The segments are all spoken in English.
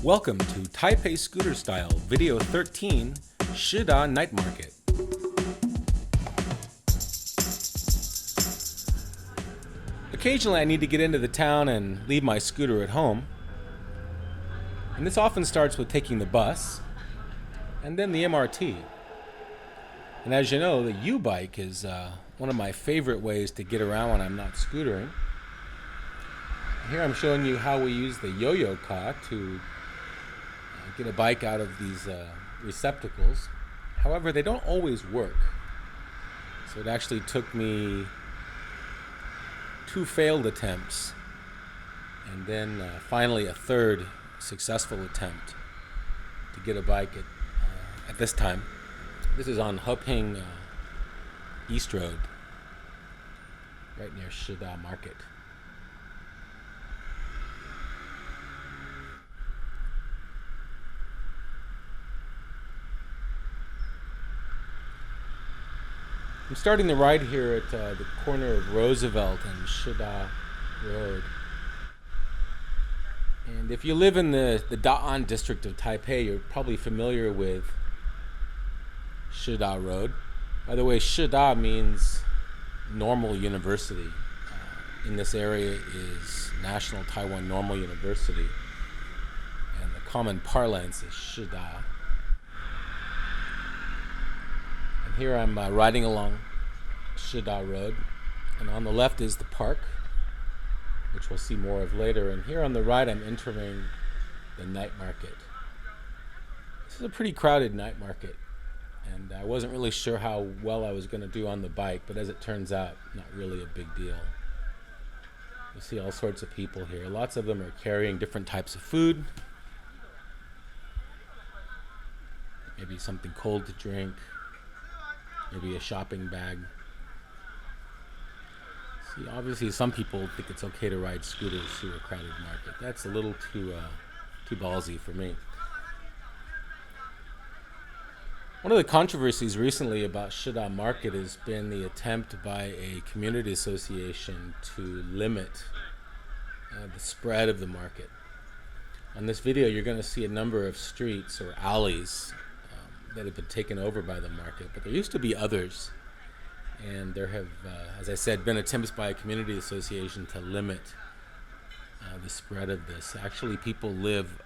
Welcome to Taipei Scooter Style Video 13, Shi Da Night Market. Occasionally I need to get into the town and leave my scooter at home. And this often starts with taking the bus, and then the MRT. And as you know, the YouBike is one of my favorite ways to get around when I'm not scootering. Here I'm showing you how we use the yo-yo car to get a bike out of these receptacles. However, they don't always work. So it actually took me 2 failed attempts and then finally a third successful attempt to get a bike at this time. This is on Heping East Road, right near Shi Da Market. I'm starting the ride here at the corner of Roosevelt and Shi Da Road. And if you live in the Da'an district of Taipei, you're probably familiar with Shi Da Road. By the way, Shi Da means Normal University. In this area is National Taiwan Normal University. And the common parlance is Shi Da. Here I'm riding along Shi Da Road, and on the left is the park, which we'll see more of later. And here on the right I'm entering the night market. This is a pretty crowded night market, and I wasn't really sure how well I was going to do on the bike, but as it turns out, not really a big deal. You see all sorts of people here. Lots of them are carrying different types of food, maybe something cold to drink, maybe a shopping bag. See, obviously some people think it's okay to ride scooters through a crowded market. That's a little too ballsy for me. One of the controversies recently about Shi Da Market has been the attempt by a community association to limit the spread of the market. On this video, you're going to see a number of streets or alleys that have been taken over by the market, but there used to be others, and there have, as I said, been attempts by a community association to limit the spread of this. Actually, people live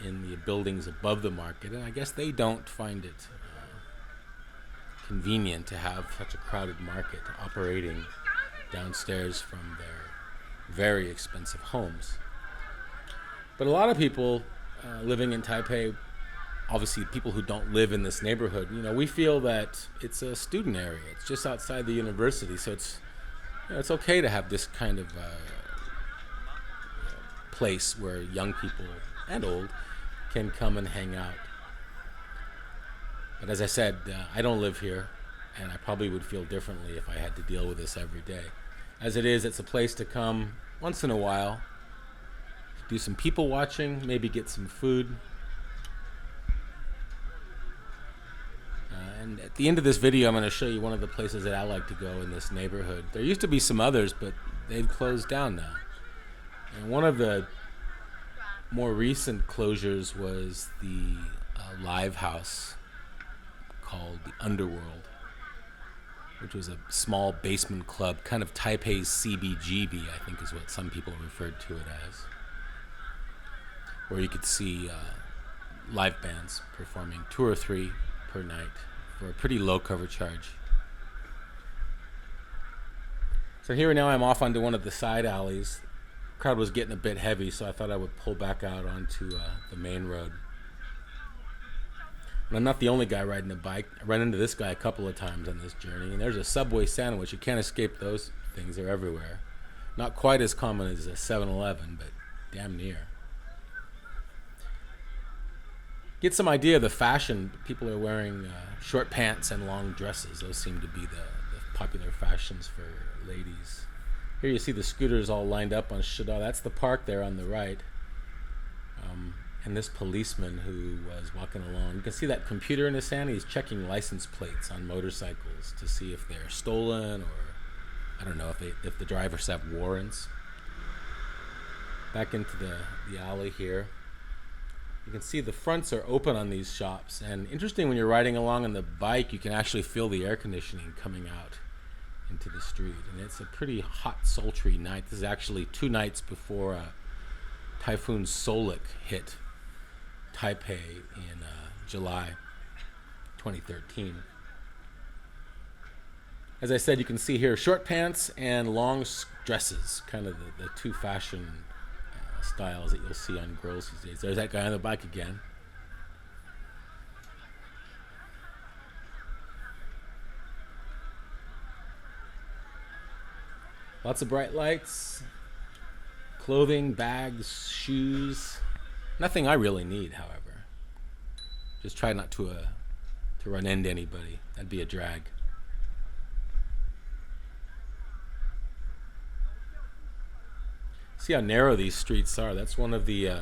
in the buildings above the market, and I guess they don't find it convenient to have such a crowded market operating downstairs from their very expensive homes. But a lot of people living in Taipei, obviously people who don't live in this neighborhood, we feel that it's a student area. It's just outside the university, so it's okay to have this kind of place where young people and old can come and hang out. But as I said, I don't live here, and I probably would feel differently if I had to deal with this every day. As it is, it's a place to come once in a while, do some people watching, maybe get some food. And at the end of this video, I'm going to show you one of the places that I like to go in this neighborhood. There used to be some others, but they've closed down now. And one of the more recent closures was the live house called the Underworld, which was a small basement club, kind of Taipei's CBGB, I think is what some people referred to it as, where you could see live bands performing 2 or 3 per night for a pretty low cover charge. So here now I'm off onto one of the side alleys. The crowd was getting a bit heavy, so I thought I would pull back out onto the main road. And I'm not the only guy riding a bike. I ran into this guy a couple of times on this journey, and there's a Subway sandwich. You can't escape those things. They're everywhere. Not quite as common as a 7-Eleven, but damn near. Get some idea of the fashion. People are wearing short pants and long dresses. Those seem to be the popular fashions for ladies. Here you see the scooters all lined up on Shi Da. That's the park there on the right. And this policeman who was walking along. You can see that computer in his hand. He's checking license plates on motorcycles to see if they're stolen, or I don't know if the drivers have warrants. Back into the alley here. You can see the fronts are open on these shops, and interesting, when you're riding along on the bike, you can actually feel the air conditioning coming out into the street. And it's a pretty hot, sultry night. This is actually 2 nights before Typhoon Solik hit Taipei in July 2013. As I said, you can see here short pants and long dresses, kind of the 2 fashion styles that you'll see on girls these days. There's that guy on the bike again. Lots of bright lights, clothing, bags, shoes. Nothing I really need, however. Just try not to run into anybody. That'd be a drag. See how narrow these streets are. That's one of the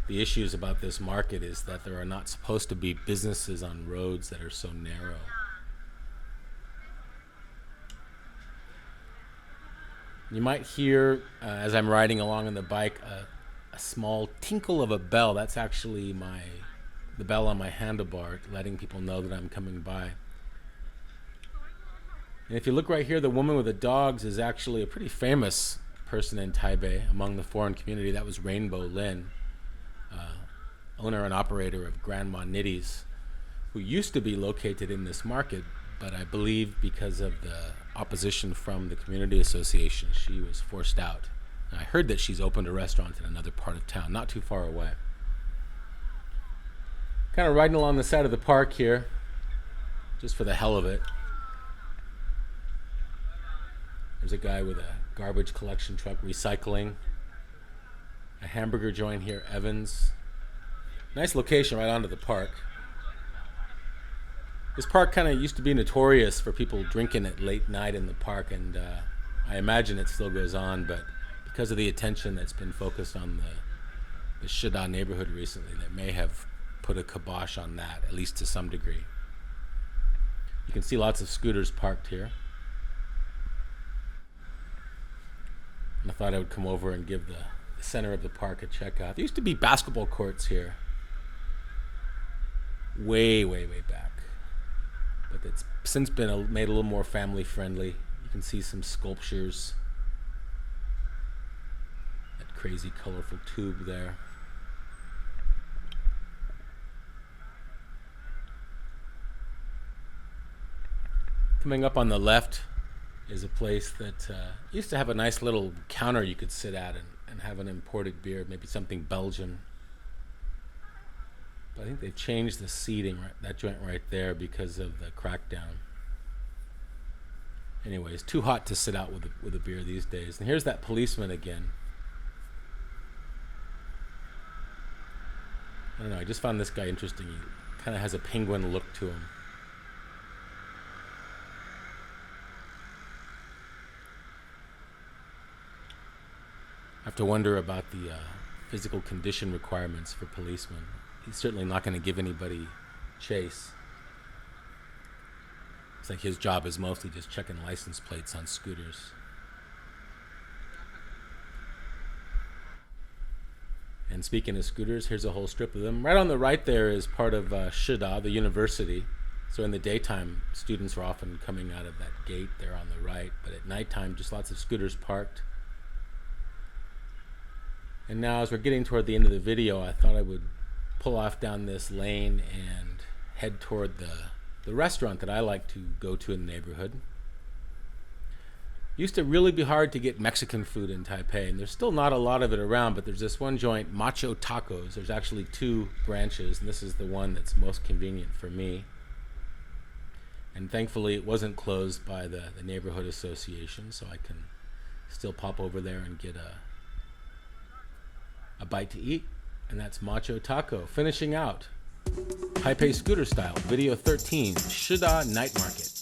issues about this market, is that there are not supposed to be businesses on roads that are so narrow. You might hear, as I'm riding along on the bike, a small tinkle of a bell. That's actually the bell on my handlebar, letting people know that I'm coming by. And if you look right here, the woman with the dogs is actually a pretty famous person in Taipei among the foreign community. That was Rainbow Lin, owner and operator of Grandma Nitty's, who used to be located in this market, but I believe because of the opposition from the community association, she was forced out. And I heard that she's opened a restaurant in another part of town, not too far away. Kind of riding along the side of the park here, just for the hell of it. There's a guy with a garbage collection truck recycling. A hamburger joint here, Evans. Nice location right onto the park. This park kind of used to be notorious for people drinking at late night in the park, and I imagine it still goes on, but because of the attention that's been focused on the Shi Da neighborhood recently, that may have put a kibosh on that, at least to some degree. You can see lots of scooters parked here. And I thought I would come over and give the center of the park a check out. There used to be basketball courts here. Way, way, way back. But it's since been made a little more family friendly. You can see some sculptures. That crazy colorful tube there. Coming up on the left is a place that used to have a nice little counter you could sit at and have an imported beer, maybe something Belgian. But I think they've changed the seating, that joint right there, because of the crackdown. Anyway, it's too hot to sit out with a beer these days. And here's that policeman again. I don't know, I just found this guy interesting. He kind of has a penguin look to him. I have to wonder about the physical condition requirements for policemen. He's certainly not going to give anybody chase. It's like his job is mostly just checking license plates on scooters. And speaking of scooters, here's a whole strip of them. Right on the right there is part of Shi Da, the university. So in the daytime, students are often coming out of that gate there on the right. But at nighttime, just lots of scooters parked. And now as we're getting toward the end of the video, I thought I would pull off down this lane and head toward the restaurant that I like to go to in the neighborhood. Used to really be hard to get Mexican food in Taipei, and there's still not a lot of it around, but there's this one joint, Macho Tacos. There's actually 2 branches, and this is the one that's most convenient for me. And thankfully it wasn't closed by the neighborhood association, so I can still pop over there and get a bite to eat. And that's Macho Taco. Finishing out Taipei scooter style, video 13, Shi Da Night Market.